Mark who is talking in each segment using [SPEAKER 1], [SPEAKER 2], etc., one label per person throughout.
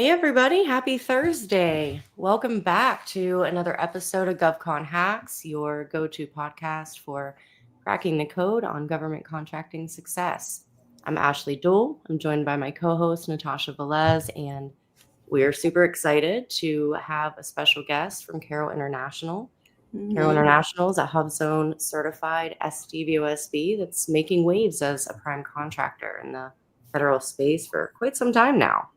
[SPEAKER 1] Hey everybody, happy Thursday. Welcome back to another episode of GovConHacks, your go-to podcast for cracking the code on government contracting success. I'm Ashley Dole. I'm joined by my co-host Natasha Velez, and we're super excited to have a special guest from Carroll International. Carroll International is a HUBZone-certified SDVOSB that's making waves as a prime contractor in the federal space for quite some time now.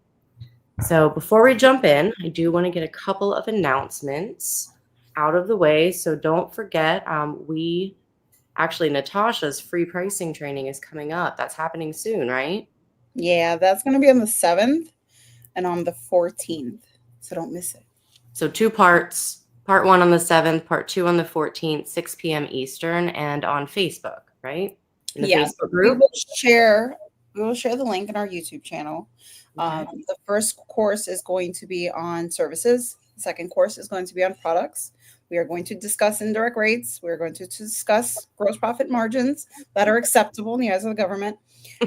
[SPEAKER 1] So before we jump in, I do want to get a couple of announcements out of the way. So don't forget, Natasha's free pricing training is coming up. That's happening soon, right?
[SPEAKER 2] Yeah, that's going to be on the 7th and on the 14th. So don't miss it.
[SPEAKER 1] So 2 parts, part 1 on the 7th, part 2 on the 14th, 6 p.m. Eastern, and on Facebook, right? In the Facebook group.
[SPEAKER 2] We will share the link in our YouTube channel. Okay. The first course is going to be on services. The second course is going to be on products. We are going to discuss indirect rates. We're going to discuss gross profit margins that are acceptable in the eyes of the government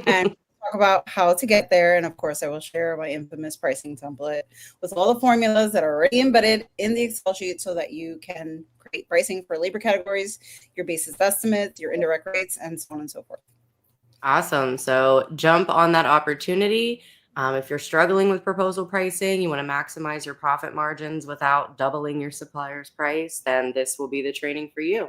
[SPEAKER 2] and talk about how to get there. And of course, I will share my infamous pricing template with all the formulas that are already embedded in the Excel sheet so that you can create pricing for labor categories, your basis estimates, your indirect rates, and so on and so forth.
[SPEAKER 1] Awesome. So jump on that opportunity. If you're struggling with proposal pricing, you want to maximize your profit margins without doubling your supplier's price, then this will be the training for you.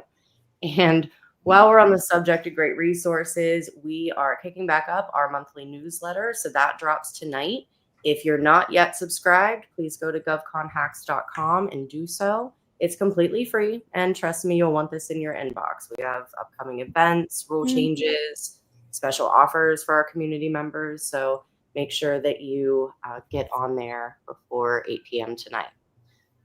[SPEAKER 1] And while we're on the subject of great resources, we are kicking back up our monthly newsletter. So that drops tonight. If you're not yet subscribed, please go to govconhacks.com and do so. It's completely free. And trust me, you'll want this in your inbox. We have upcoming events, rule changes, special offers for our community members. So make sure that you get on there before 8 p.m. tonight.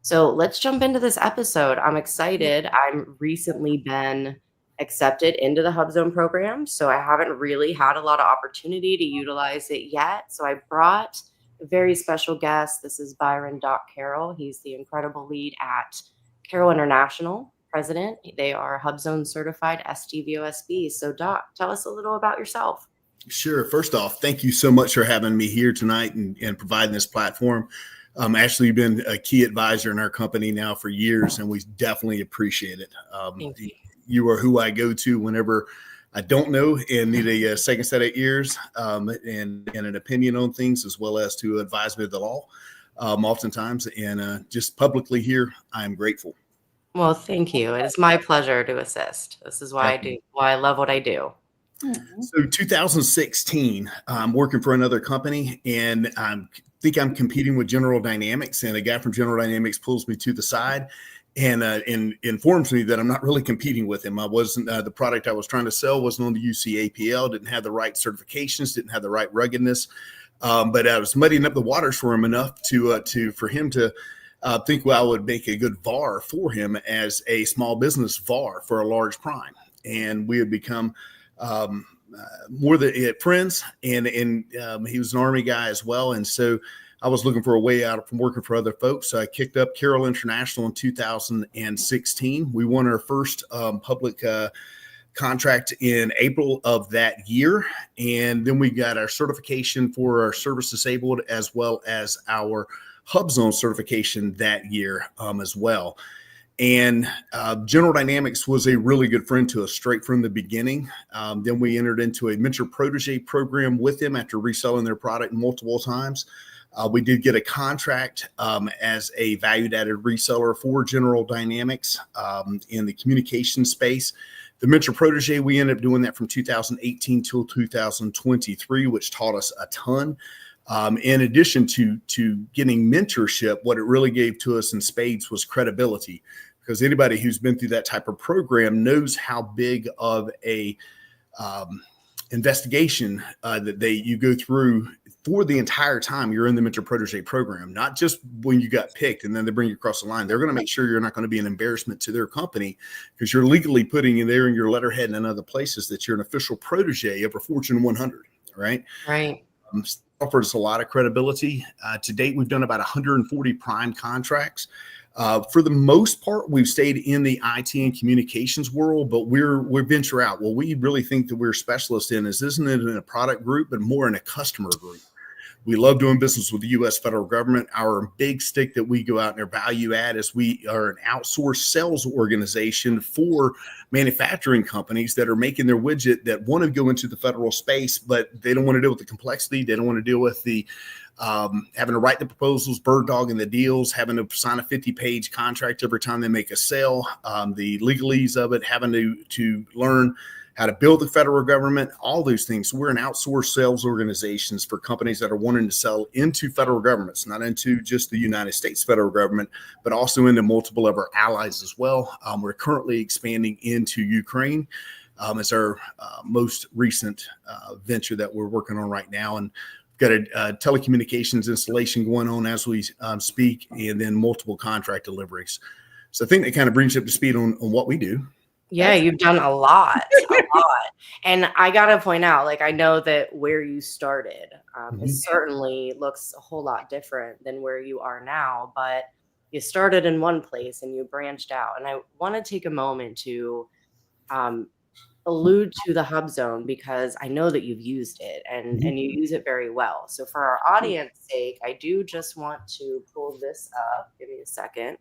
[SPEAKER 1] So let's jump into this episode. I'm excited. I've recently been accepted into the HUBZone program, so I haven't really had a lot of opportunity to utilize it yet. So I brought a very special guest. This is Byron Doc Carroll. He's the incredible lead at Carroll International, president. They are HUBZone-certified SDVOSB. So Doc, tell us a little about yourself.
[SPEAKER 3] Sure. First off, thank you so much for having me here tonight and providing this platform. Ashley, you've been a key advisor in our company now for years, and we definitely appreciate it. You are who I go to whenever I don't know and need a second set of ears and an opinion on things, as well as to advise me of the law oftentimes. And just publicly here, I am grateful.
[SPEAKER 1] Well, thank you. It is my pleasure to assist. This is why I love what I do.
[SPEAKER 3] So 2016, I'm working for another company, and I think I'm competing with General Dynamics, and a guy from General Dynamics pulls me to the side and informs me that I'm not really competing with him. I wasn't the product I was trying to sell wasn't on the UC APL, didn't have the right certifications, didn't have the right ruggedness, but I was muddying up the waters for him enough for him to think I would make a good VAR for him as a small business VAR for a large prime, and we had become more than friends, and he was an Army guy as well. And so I was looking for a way out from working for other folks. So I kicked up Carroll International in 2016. We won our first public contract in April of that year. And then we got our certification for our service disabled, as well as our HUBZone certification that year as well. And General Dynamics was a really good friend to us straight from the beginning. Then we entered into a mentor protege program with them after reselling their product multiple times. We did get a contract as a valued added reseller for General Dynamics in the communication space. The mentor protege, we ended up doing that from 2018 till 2023, which taught us a ton. In addition to getting mentorship, what it really gave to us in spades was credibility, because anybody who's been through that type of program knows how big of a investigation that you go through for the entire time you're in the mentor protege program, not just when you got picked and then they bring you across the line. They're going to make sure you're not going to be an embarrassment to their company, because you're legally putting in there in your letterhead and other places that you're an official protege of a Fortune 100, right?
[SPEAKER 1] Right.
[SPEAKER 3] Offers a lot of credibility. To date, we've done about 140 prime contracts. For the most part, we've stayed in the IT and communications world, but we're venture out. What we really think that we're specialists in isn't it in a product group, but more in a customer group. We love doing business with the U.S. federal government. Our big stick that we go out and our value add is we are an outsourced sales organization for manufacturing companies that are making their widget that want to go into the federal space, but they don't want to deal with the complexity. They don't want to deal with the having to write the proposals, bird dogging the deals, having to sign a 50-page contract every time they make a sale, the legalese of it, having to learn how to build the federal government, all those things. So we're an outsourced sales organizations for companies that are wanting to sell into federal governments, not into just the United States federal government, but also into multiple of our allies as well. We're currently expanding into Ukraine. It's our most recent venture that we're working on right now. And got a telecommunications installation going on as we speak, and then multiple contract deliveries. So I think that kind of brings you up to speed on what we do.
[SPEAKER 1] Yeah, you've done a lot, a lot. And I got to point out, like, I know that where you started, it certainly looks a whole lot different than where you are now, but you started in one place and you branched out. And I want to take a moment to allude to the HUBZone, because I know that you've used it and you use it very well. So for our audience sake, I do just want to pull this up. Give me a second.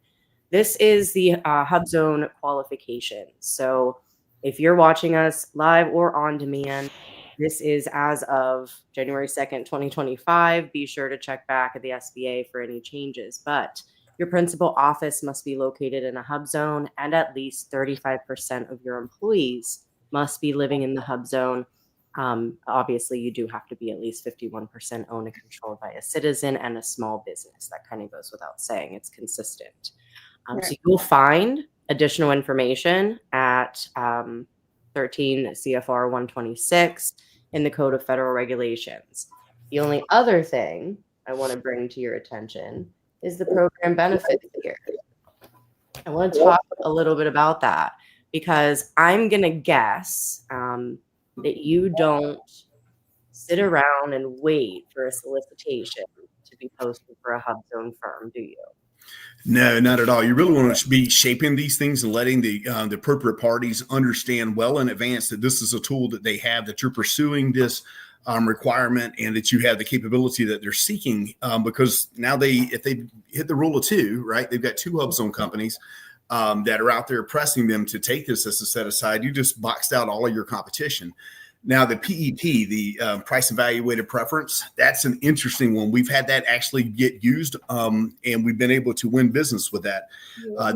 [SPEAKER 1] This is the HUBZone qualifications. So if you're watching us live or on demand, this is as of January 2nd, 2025. Be sure to check back at the SBA for any changes. But your principal office must be located in a HUBZone, and at least 35% of your employees must be living in the HUBZone. Obviously, you do have to be at least 51% owned and controlled by a citizen and a small business. That kind of goes without saying. It's consistent. So you'll find additional information at 13 CFR 126 in the Code of Federal Regulations. The only other thing I want to bring to your attention is the program benefits here. I want to talk a little bit about that, because I'm going to guess that you don't sit around and wait for a solicitation to be posted for a HUBZone firm, do you?
[SPEAKER 3] No, not at all. You really want to be shaping these things and letting the appropriate parties understand well in advance that this is a tool that they have, that you're pursuing this requirement, and that you have the capability that they're seeking. Because now if they hit the rule of two, right, they've got two HUBZone companies that are out there pressing them to take this as a set aside. You just boxed out all of your competition. Now, the PEP, the price evaluated preference, that's an interesting one. We've had that actually get used, and we've been able to win business with that.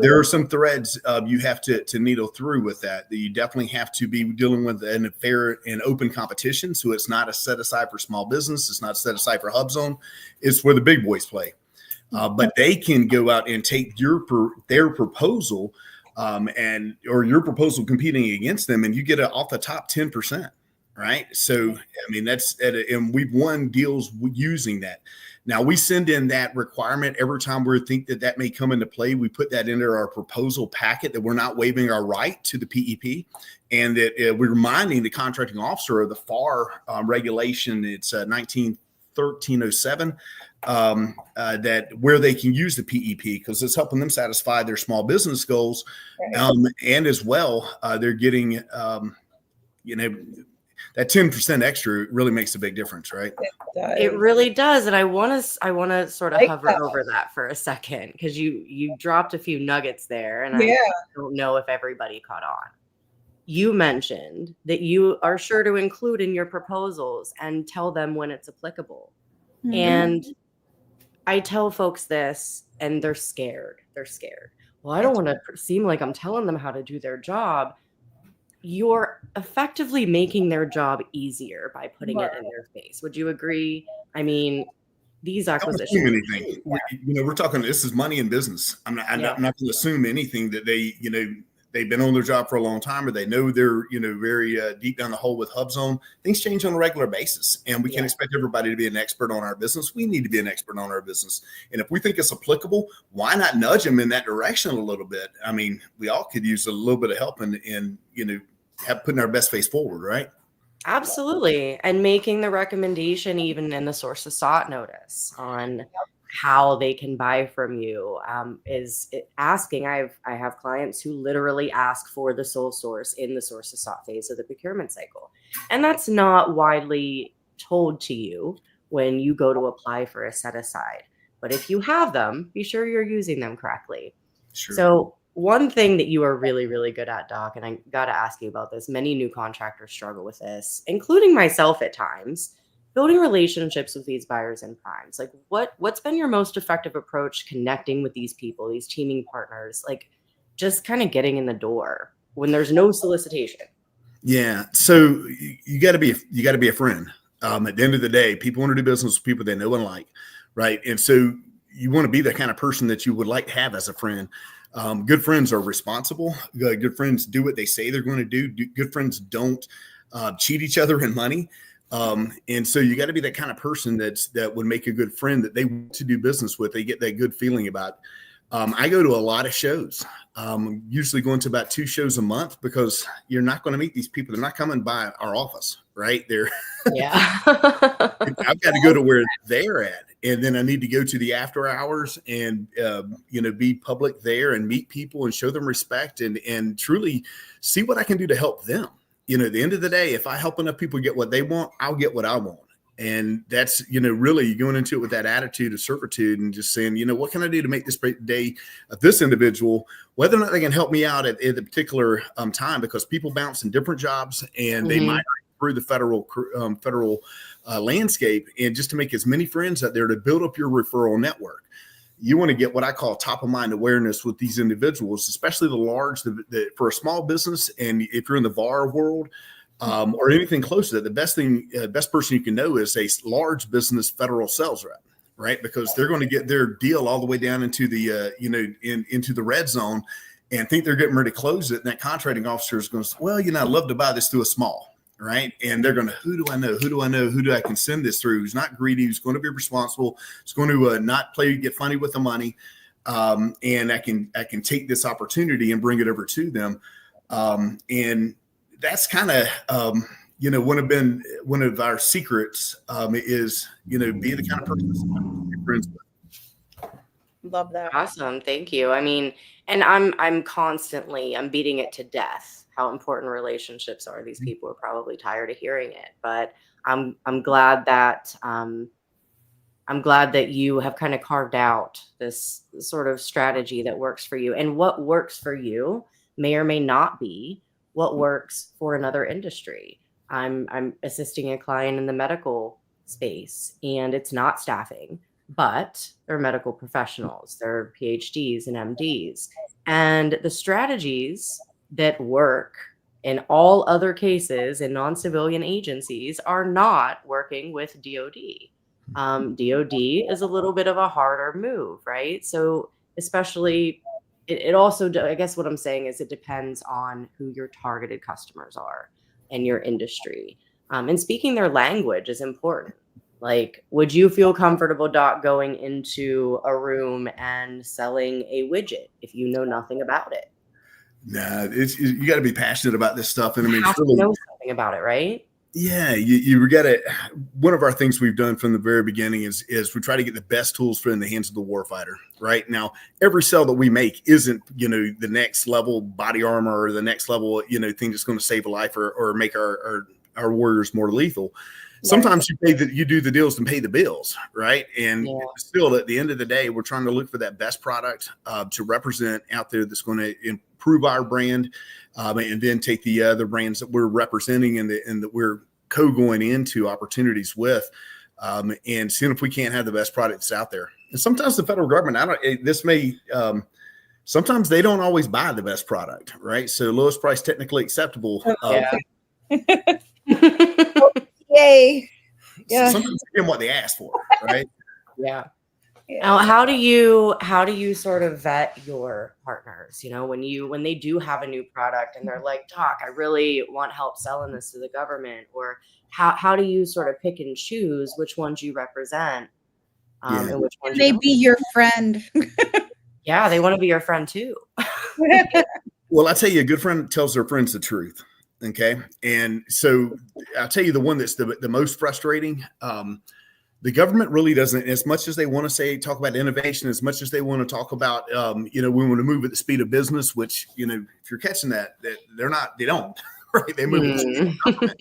[SPEAKER 3] There are some threads you have to needle through with that. You definitely have to be dealing with a fair and open competition. So it's not a set aside for small business. It's not set aside for HUBZone. It's where the big boys play. But they can go out and take their proposal or your proposal competing against them, and you get it off the top 10%. Right. So, I mean, and we've won deals using that. Now, we send in that requirement every time we think that may come into play. We put that into our proposal packet, that we're not waiving our right to the PEP, and that we're reminding the contracting officer of the FAR regulation. It's 191307, that where they can use the PEP, because it's helping them satisfy their small business goals. And as well, they're getting, that 10% extra really makes a big difference, right?
[SPEAKER 1] It really does. And I want to sort of hover over that for a second, because you dropped a few nuggets there, and I don't know if everybody caught on. You mentioned that you are sure to include in your proposals and tell them when it's applicable. And I tell folks this, and they're scared. Well, I don't want to seem like I'm telling them how to do their job. You're effectively making their job easiger by putting it in their face. Would you agree? I mean, these acquisitions.
[SPEAKER 3] Don't assume anything. We're talking. This is money in business. I'm not going to assume anything that they've been on their job for a long time, or they know they're very deep down the hole with HUBZone. Things change on a regular basis, and we can't expect everybody to be an expert on our business. We need to be an expert on our business, and if we think it's applicable, why not nudge them in that direction a little bit? I mean, we all could use a little bit of help in putting our best face forward, right?
[SPEAKER 1] Absolutely. And making the recommendation even in the sources sought notice on how they can buy from you, is asking. I have clients who literally ask for the sole source in the sources sought phase of the procurement cycle. And that's not widely told to you when you go to apply for a set aside. But if you have them, be sure you're using them correctly.
[SPEAKER 3] Sure.
[SPEAKER 1] So one thing that you are really, really good at, Doc, and I got to ask you about this, many new contractors struggle with this, including myself at times, building relationships with these buyers and primes. Like what's been your most effective approach connecting with these people, these teaming partners, like just kind of getting in the door when there's no solicitation?
[SPEAKER 3] Yeah. So you got to be a friend. At the end of the day, people want to do business with people they know and like, right? And so you want to be the kind of person that you would like to have as a friend. Good friends are responsible. Good friends do what they say they're going to do. Good friends don't cheat each other in money. And so you got to be that kind of person that would make a good friend that they want to do business with. They get that good feeling about. I go to a lot of shows. Usually going to about 2 shows a month because you're not going to meet these people. They're not coming by our office, right?
[SPEAKER 1] Yeah.
[SPEAKER 3] I've got to go to where they're at. And then I need to go to the after hours and, be public there and meet people and show them respect and truly see what I can do to help them. At the end of the day, if I help enough people get what they want, I'll get what I want. And that's, really going into it with that attitude of servitude and just saying, what can I do to make this day of this individual, whether or not they can help me out at the particular time, because people bounce in different jobs and they migrate through the federal landscape. And just to make as many friends out there to build up your referral network, you want to get what I call top of mind awareness with these individuals, especially the large, for a small business. And if you're in the VAR world, or anything close to that, the best person you can know is a large business federal sales rep, right? Because they're going to get their deal all the way down into the, into the red zone and think they're getting ready to close it. And that contracting officer is going to say, well, I'd love to buy this through a small, right? And they're going to, who do I know? Who do I can send this through? Who's not greedy, who's going to be responsible, who's going to not get funny with the money. And I can take this opportunity and bring it over to them. And that's kind of, one of our secrets is, be the kind of person you're friends with.
[SPEAKER 2] Love that.
[SPEAKER 1] Awesome. Thank you. I mean, and I'm beating it to death, how important relationships are. These people are probably tired of hearing it, but I'm glad that, you have kind of carved out this sort of strategy that works for you, and what works for you may or may not be what works for another industry. I'm assisting a client in the medical space, and it's not staffing, but they're medical professionals. They're PhDs and MDs. And the strategies that work in all other cases in non-civilian agencies are not working with DoD. DoD is a little bit of a harder move, right? So especially it also, I guess what I'm saying is it depends on who your targeted customers are and your industry. And speaking their language is important. Like, would you feel comfortable, Doc, going into a room and selling a widget if you know nothing about it?
[SPEAKER 3] Nah, you got to be passionate about this stuff. And I mean,
[SPEAKER 1] you have to know something about it, right?
[SPEAKER 3] Yeah, you got to. One of our things we've done from the very beginning is we try to get the best tools in the hands of the warfighter. Right now, every cell that we make isn't the next level body armor or the next level thing that's going to save a life or make our warriors more lethal. Sometimes you do the deals and pay the bills, right? And still, at the end of the day, we're trying to look for that best product to represent out there that's going to improve our brand, and then take the other brands that we're representing and that we're going into opportunities with, and seeing if we can't have the best products out there. And sometimes the federal government, sometimes they don't always buy the best product, right? So lowest price technically acceptable.
[SPEAKER 2] Yay. Yeah.
[SPEAKER 3] Sometimes they give them what they asked for, right?
[SPEAKER 1] Yeah. Now, how do you sort of vet your partners? When they do have a new product and they're like, Doc, I really want help selling this to the government, or how do you sort of pick and choose which ones you represent, and which ones
[SPEAKER 2] they be your friend?
[SPEAKER 3] Yeah,
[SPEAKER 1] they want to be your friend too.
[SPEAKER 3] Well, I tell you, a good friend tells their friends the truth. Okay. And so I'll tell you the one that's the most frustrating. The government really doesn't, as much as they want to talk about innovation, as much as they want to talk about, we want to move at the speed of business, which, if you're catching that they don't, right? They move at the speed of government.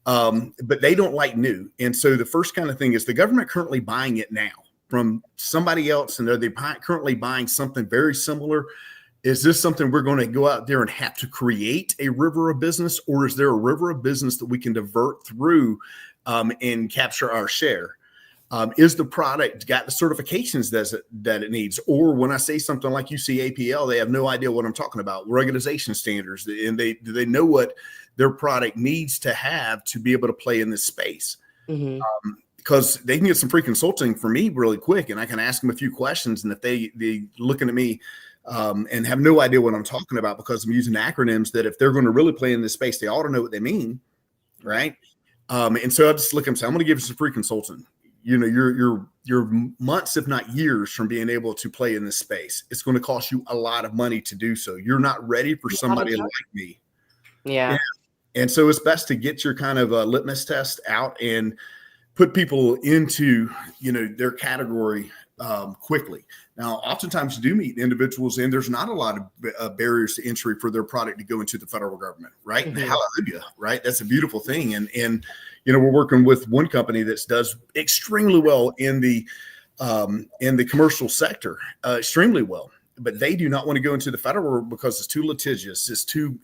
[SPEAKER 3] But they don't like new. And so the first kind of thing is the government currently buying it now from somebody else, and they're currently buying something very similar. Is this something we're going to go out there and have to create a river of business, or is there a river of business that we can divert through and capture our share? Is the product got the certifications that it needs? Or when I say something like UCAPL, they have no idea what I'm talking about, regulation standards, and do they know what their product needs to have to be able to play in this space?
[SPEAKER 1] Mm-hmm.
[SPEAKER 3] Because they can get some free consulting for me really quick, and I can ask them a few questions, and if they looking at me and have no idea what I'm talking about because I'm using acronyms that if they're going to really play in this space, they ought to know what they mean, right? And so I just look and say, I'm going to give you some free consulting. You know, you're months, if not years, from being able to play in this space. It's going to cost you a lot of money to do so. You're not ready for somebody like me.
[SPEAKER 1] Yeah.
[SPEAKER 3] And so it's best to get your kind of litmus test out and put people into, their category quickly. Now, oftentimes you do meet individuals, and there's not a lot of barriers to entry for their product to go into the federal government, right?
[SPEAKER 1] Mm-hmm.
[SPEAKER 3] Hallelujah, right? That's a beautiful thing. And we're working with one company that does extremely well in the commercial sector, extremely well. But they do not want to go into the federal because it's too litigious. It's too,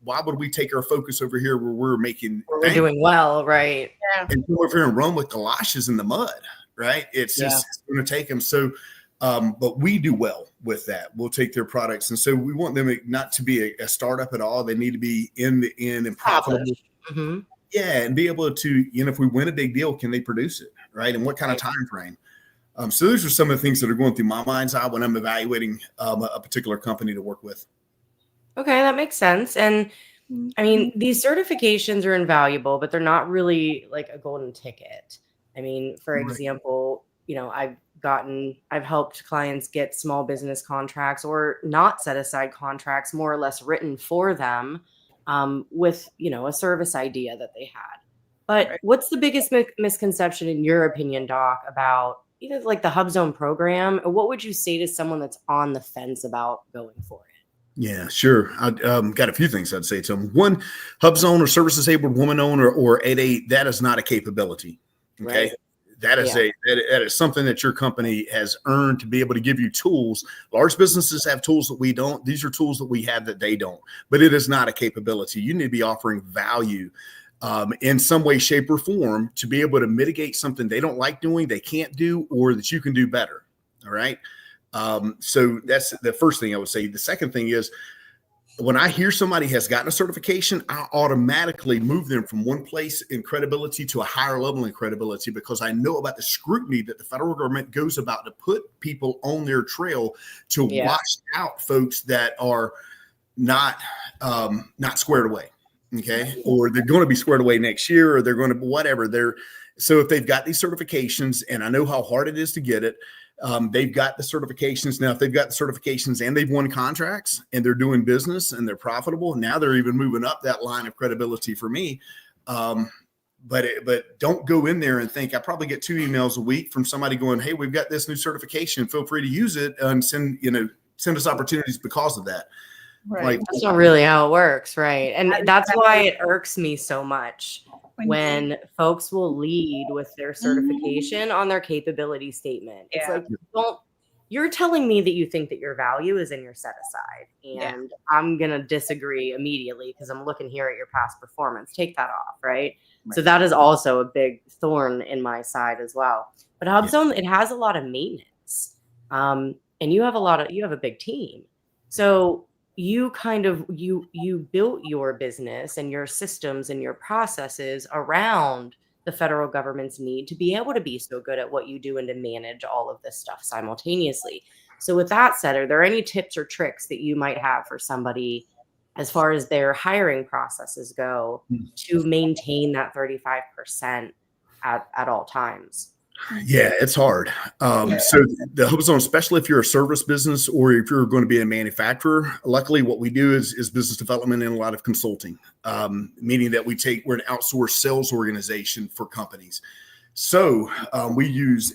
[SPEAKER 3] why would we take our focus over here where we're
[SPEAKER 1] doing well, right?
[SPEAKER 2] Yeah.
[SPEAKER 3] And go over here and run with galoshes in the mud, right? It's just it's going to take them. So, but we do well with that. We'll take their products. And so we want them not to be a startup at all. They need to be in the end and profitable.
[SPEAKER 1] Mm-hmm.
[SPEAKER 3] Yeah. And be able to, if we win a big deal, can they produce it? Right. And what kind of time frame? So those are some of the things that are going through my mind's eye when I'm evaluating a particular company to work with.
[SPEAKER 1] Okay, that makes sense. And I mean, these certifications are invaluable, but they're not really like a golden ticket. I mean, for example, I've helped clients get small business contracts or not set aside contracts, more or less written for them with, a service idea that they had. But what's the biggest misconception in your opinion, Doc, about either like the HUBZone program, or what would you say to someone that's on the fence about going for it?
[SPEAKER 3] Yeah, sure. I got a few things I'd say to them. One, HUBZone or service disabled woman owner or 8A, that is not a capability. Okay. Right. That is that is something that your company has earned to be able to give you tools. Large businesses have tools that we don't. These are tools that we have that they don't, but it is not a capability. You need to be offering value in some way, shape, or form to be able to mitigate something they don't like doing, they can't do, or that you can do better. All right. So that's the first thing I would say. The second thing is when I hear somebody has gotten a certification, I automatically move them from one place in credibility to a higher level in credibility because I know about the scrutiny that the federal government goes about to put people on their trail to watch out folks that are not squared away. Okay. Or they're going to be squared away next year, or they're going to whatever. So if they've got these certifications, and I know how hard it is to get it, they've got the certifications. Now, if they've got the certifications and they've won contracts and they're doing business and they're profitable, now they're even moving up that line of credibility for me. But don't go in there and think. I probably get 2 emails a week from somebody going, "Hey, we've got this new certification. Feel free to use it and send us opportunities because of that."
[SPEAKER 2] Right.
[SPEAKER 3] Like,
[SPEAKER 1] that's not really how it works, right? And that's why it irks me so much when folks will lead with their certification on their capability statement. It's like, you're telling me that you think that your value is in your set aside, and I'm going to disagree immediately because I'm looking here at your past performance. Take that off, right? So that is also a big thorn in my side as well. But HUBZone, it has a lot of maintenance, and you have a big team. So you kind of you built your business and your systems and your processes around the federal government's need to be able to be so good at what you do and to manage all of this stuff simultaneously. So with that said, are there any tips or tricks that you might have for somebody as far as their hiring processes go to maintain that 35% at all times?
[SPEAKER 3] Yeah, it's hard. So the HUBZone, especially if you're a service business or if you're going to be a manufacturer, luckily what we do is business development and a lot of consulting, meaning that we're an outsourced sales organization for companies. So we use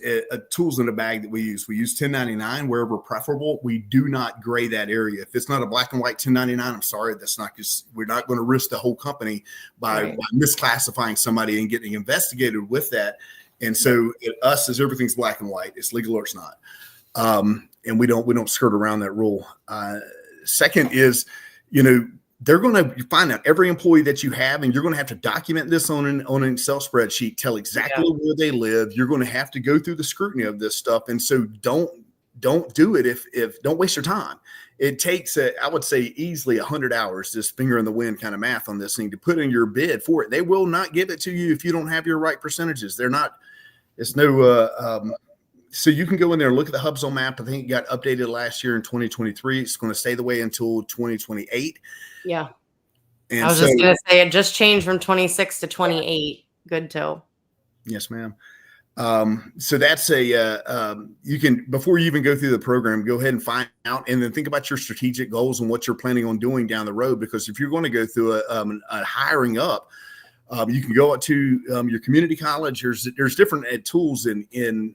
[SPEAKER 3] tools in the bag that we use. We use 1099 wherever preferable. We do not gray that area. If it's not a black and white 1099, I'm sorry, that's not just, we're not going to risk the whole company by misclassifying somebody and getting investigated with that. And so us is everything's black and white. It's legal or it's not. And we don't skirt around that rule. Second is, they're going to find out every employee that you have, and you're going to have to document this on an Excel spreadsheet, tell exactly where they live. You're going to have to go through the scrutiny of this stuff. And so don't do it if don't waste your time. It takes, I would say, easily 100 hours, this finger in the wind kind of math on this thing to put in your bid for it. They will not give it to you if you don't have your right percentages. It's no, so you can go in there and look at the HUBZone map. I think it got updated last year in 2023. It's going to stay the way until 2028.
[SPEAKER 1] Yeah.
[SPEAKER 3] And
[SPEAKER 1] I was just going to say it just changed from 26 to 28. Good to.
[SPEAKER 3] Yes, ma'am. So that's you can, before you even go through the program, go ahead and find out and then think about your strategic goals and what you're planning on doing down the road. Because if you're going to go through a hiring up, you can go up to your community college. There's different tools in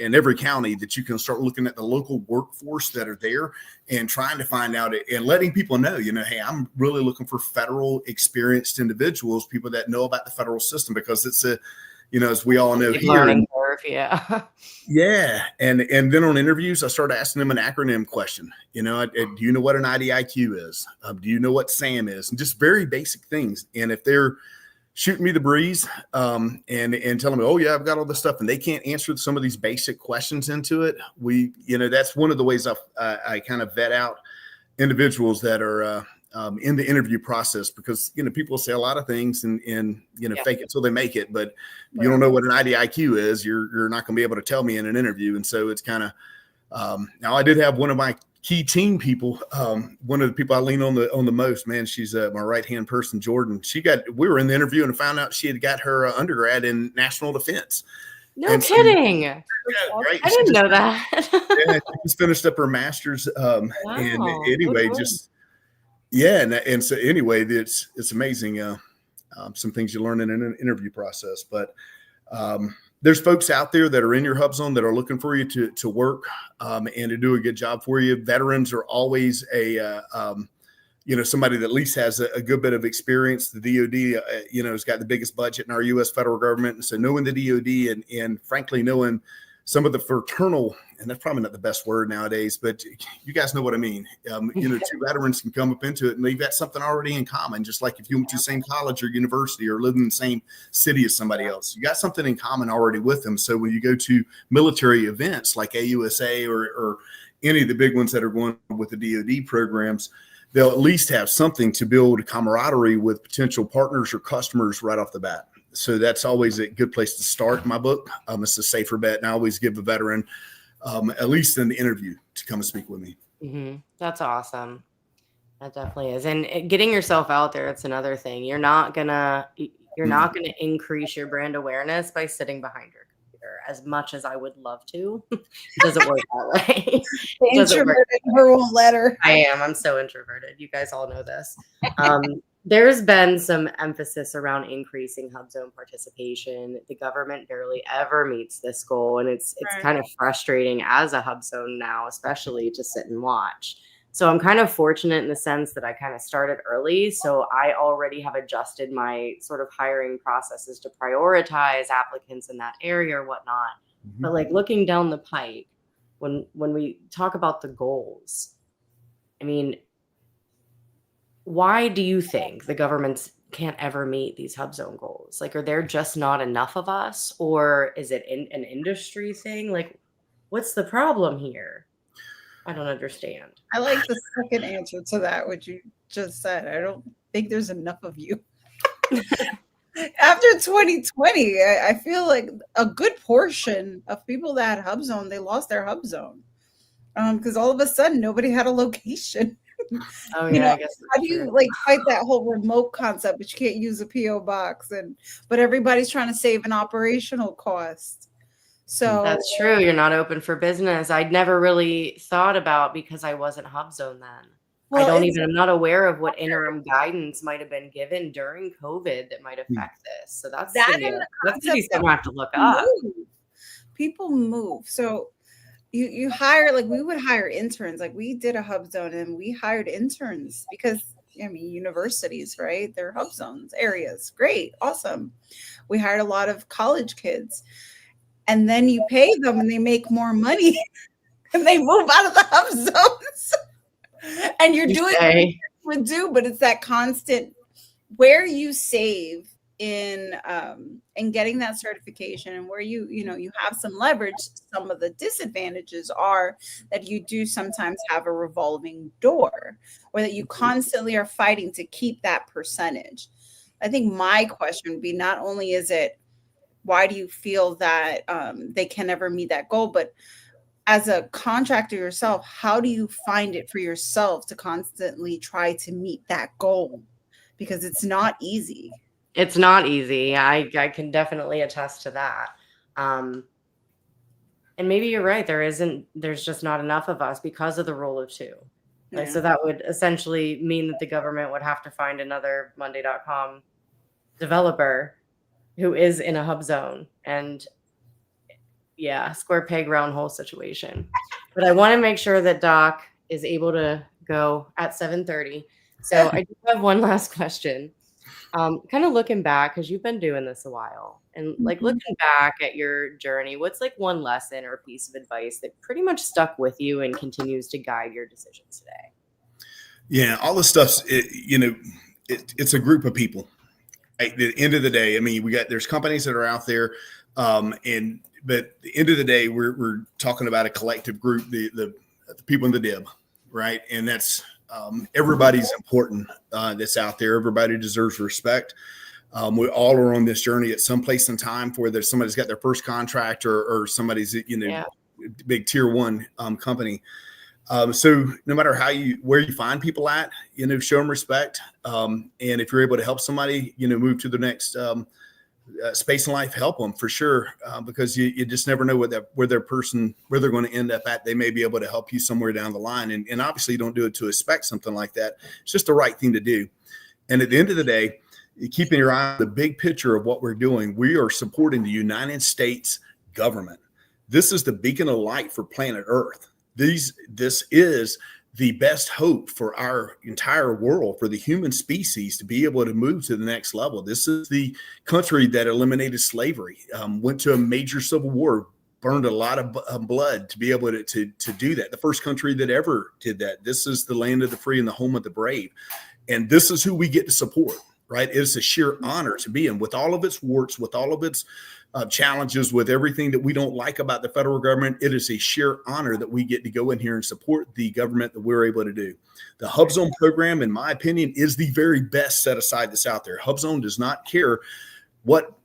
[SPEAKER 3] every county that you can start looking at the local workforce that are there and trying to find out and letting people know, hey, I'm really looking for federal experienced individuals, people that know about the federal system, because it's as we all know here.
[SPEAKER 1] Learning curve, yeah.
[SPEAKER 3] Yeah. And then on interviews, I started asking them an acronym question. Do you know what an IDIQ is? Do you know what SAM is? And just very basic things. And if they're shooting me the breeze and telling me, oh yeah, I've got all this stuff, and they can't answer some of these basic questions into it, that's one of the ways I kind of vet out individuals that are in the interview process, because people say a lot of things and fake it till they make it, but you don't know what an IDIQ is, you're not going to be able to tell me in an interview. And so it's kind of now I did have one of my key team people, one of the people I lean on the most, man, she's my right-hand person, Jordan. We were in the interview and found out she had got her undergrad in national defense.
[SPEAKER 1] No kidding.
[SPEAKER 3] Right?
[SPEAKER 1] I didn't know that.
[SPEAKER 3] Yeah, she just finished up her master's.
[SPEAKER 1] Wow.
[SPEAKER 3] And anyway, and so anyway, it's amazing. Some things you learn in an interview process, but there's folks out there that are in your HUBZone that are looking for you to work and to do a good job for you. Veterans are always somebody that at least has a good bit of experience. The DOD, has got the biggest budget in our U.S. federal government. And so knowing the DOD and frankly, knowing some of the fraternal, and that's probably not the best word nowadays, but you guys know what I mean. Two veterans can come up into it and they've got something already in common, just like if you went to the same college or university or live in the same city as somebody else. You got something in common already with them. So when you go to military events like AUSA or any of the big ones that are going with the DOD programs, they'll at least have something to build camaraderie with potential partners or customers right off the bat. So that's always a good place to start in my book. It's a safer bet. And I always give a veteran, at least in the interview, to come and speak with me.
[SPEAKER 1] Mm-hmm. That's awesome. That definitely is. And getting yourself out there, it's another thing. You're not gonna increase your brand awareness by sitting behind your computer as much as I would love to. It doesn't work that way.
[SPEAKER 2] The introverted her won't let her.
[SPEAKER 1] I am. I'm so introverted. You guys all know this. There's been some emphasis around increasing HUBZone participation. The government barely ever meets this goal, and it's kind of frustrating as a HUBZone now, especially to sit and watch. So I'm kind of fortunate in the sense that I kind of started early, so I already have adjusted my sort of hiring processes to prioritize applicants in that area or whatnot. Mm-hmm. But like looking down the pike, when we talk about the goals, I mean, why do you think the governments can't ever meet these HUBZone goals? Like, are there just not enough of us, or is it an industry thing? Like, what's the problem here? I don't understand.
[SPEAKER 2] I like the second answer to that, what you just said. I don't think there's enough of you. After 2020, I feel like a good portion of people that had HUBZone, they lost their HUBZone because all of a sudden nobody had a location.
[SPEAKER 1] Oh yeah, I guess
[SPEAKER 2] how do you like fight that whole remote concept, but you can't use a PO box, but everybody's trying to save an operational cost. So
[SPEAKER 1] that's true. You're not open for business. I'd never really thought about, because I wasn't HUBZone then.
[SPEAKER 2] Well,
[SPEAKER 1] I'm not aware of what interim guidance might have been given during COVID that might affect this. So that's
[SPEAKER 2] that
[SPEAKER 1] gonna be
[SPEAKER 2] and the
[SPEAKER 1] that's gonna be
[SPEAKER 2] concept that
[SPEAKER 1] something I have to look
[SPEAKER 2] people
[SPEAKER 1] up.
[SPEAKER 2] move. People move. So you hire, like, we would hire interns. Like, we did a hub zone and we hired interns because, I mean, universities, right? They're hub zones areas. Great, awesome. We hired a lot of college kids, and then you pay them and they make more money and they move out of the hub zones. And you're
[SPEAKER 1] You
[SPEAKER 2] doing what
[SPEAKER 1] say,
[SPEAKER 2] you would do, but it's that constant where you save in getting that certification, and where you have some leverage. Some of the disadvantages are that you do sometimes have a revolving door, or that you constantly are fighting to keep that percentage. I think my question would be, not only is it why do you feel that they can never meet that goal, but as a contractor yourself, how do you find it for yourself to constantly try to meet that goal? Because it's not easy.
[SPEAKER 1] it's not easy. I can definitely attest to that. Um, and maybe you're right. There's just not enough of us because of the rule of two. Like,
[SPEAKER 2] Yeah.
[SPEAKER 1] so that would essentially mean that the government would have to find another Monday.com developer who is in a hub zone. And yeah, square peg, round hole situation. But I want to make sure that Doc is able to go at 7:30. So I do have one last question. Kind of looking back, because you've been doing this a while, and like looking back at your journey, what's like one lesson or piece of advice that pretty much stuck with you and continues to guide your decisions today?
[SPEAKER 3] Yeah, all this stuff's it's a group of people. At the end of the day, I mean, there's companies that are out there, but at the end of the day, we're talking about a collective group, the people in the DIB, right? And that's everybody's important that's out there. Everybody deserves respect. We all are on this journey at some place in time, for whether somebody's got their first contract or somebody's big tier one company. So no matter where you find people at, show them respect. And if you're able to help somebody, move to the next space in life, help them for sure. Because you just never know where they're going to end up at. They may be able to help you somewhere down the line. And obviously you don't do it to expect something like that. It's just the right thing to do. And at the end of the day, keeping your eye on the big picture of what we're doing, we are supporting the United States government. This is the beacon of light for planet Earth. This is the best hope for our entire world, for the human species to be able to move to the next level. This is the country that eliminated slavery, went to a major civil war, burned a lot of blood to be able to do that. The first country that ever did that. This is the land of the free and the home of the brave. And this is who we get to support, right? It's a sheer honor to be in, with all of its warts, with all of its challenges, with everything that we don't like about the federal government. It is a sheer honor that we get to go in here and support the government that we're able to do. The HUBZone program, in my opinion, is the very best set aside that's out there. HUBZone does not care what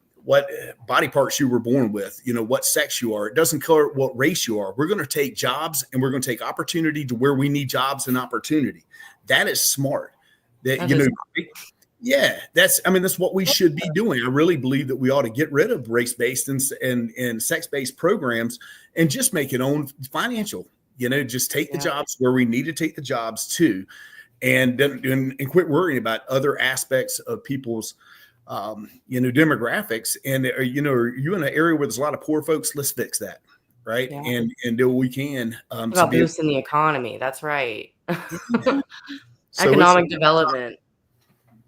[SPEAKER 3] body parts you were born with, what sex you are. It doesn't care what race you are. We're going to take jobs, and we're going to take opportunity to where we need jobs and opportunity. That is smart. Yeah, that's what we should be doing. I really believe that we ought to get rid of race-based and sex-based programs and just make it own financial. Just take the jobs where we need to take the jobs to, and quit worrying about other aspects of people's demographics. And are you in an area where there's a lot of poor folks? Let's fix that, right? Yeah. And do what we can
[SPEAKER 1] about boosting the economy. That's right.
[SPEAKER 3] So
[SPEAKER 1] economic development.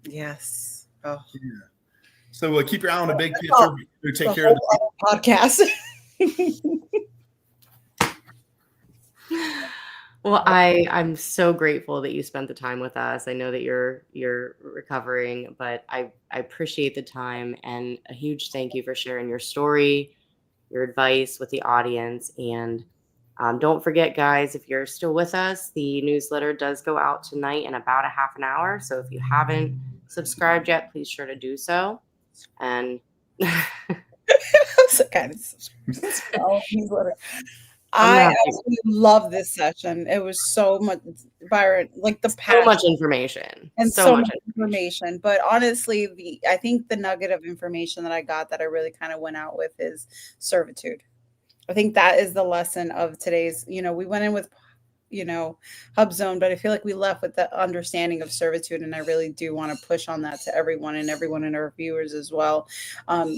[SPEAKER 2] Yes. Oh.
[SPEAKER 3] Yeah. So keep your eye on the big picture. Take care of the
[SPEAKER 2] podcast.
[SPEAKER 1] Well, I'm so grateful that you spent the time with us. I know that you're recovering, but I appreciate the time, and a huge thank you for sharing your story, your advice with the audience. And don't forget, guys, if you're still with us, the newsletter does go out tonight in about a half an hour. So if you haven't subscribed yet, please sure to do so. And
[SPEAKER 2] I absolutely love this session. It was so much, Byron, like the passion.
[SPEAKER 1] So much information.
[SPEAKER 2] And so much information. But honestly, I think the nugget of information that I got that I really kind of went out with is servitude. I think that is the lesson of today's, we went in with, HUBZone, but I feel like we left with the understanding of servitude, and I really do want to push on that to everyone in our viewers as well.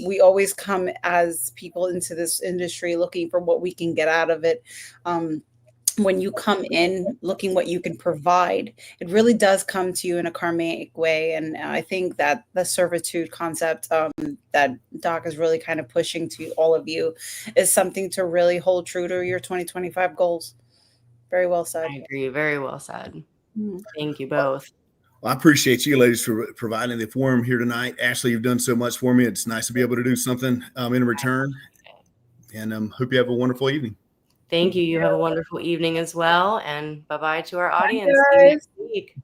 [SPEAKER 2] We always come as people into this industry looking for what we can get out of it. When you come in looking what you can provide, it really does come to you in a karmic way. And I think that the servitude concept that Doc is really kind of pushing to all of you is something to really hold true to your 2025 goals. Very well said.
[SPEAKER 1] I agree. Very well said.
[SPEAKER 2] Mm.
[SPEAKER 1] Thank you both.
[SPEAKER 3] Well, I appreciate you ladies for providing the forum here tonight. Ashley, you've done so much for me. It's nice to be able to do something in return. And hope you have a wonderful evening.
[SPEAKER 1] Thank you. You have a wonderful evening as well. And bye-bye to our audience.
[SPEAKER 2] Bye,
[SPEAKER 1] See you
[SPEAKER 2] guys.
[SPEAKER 1] next week.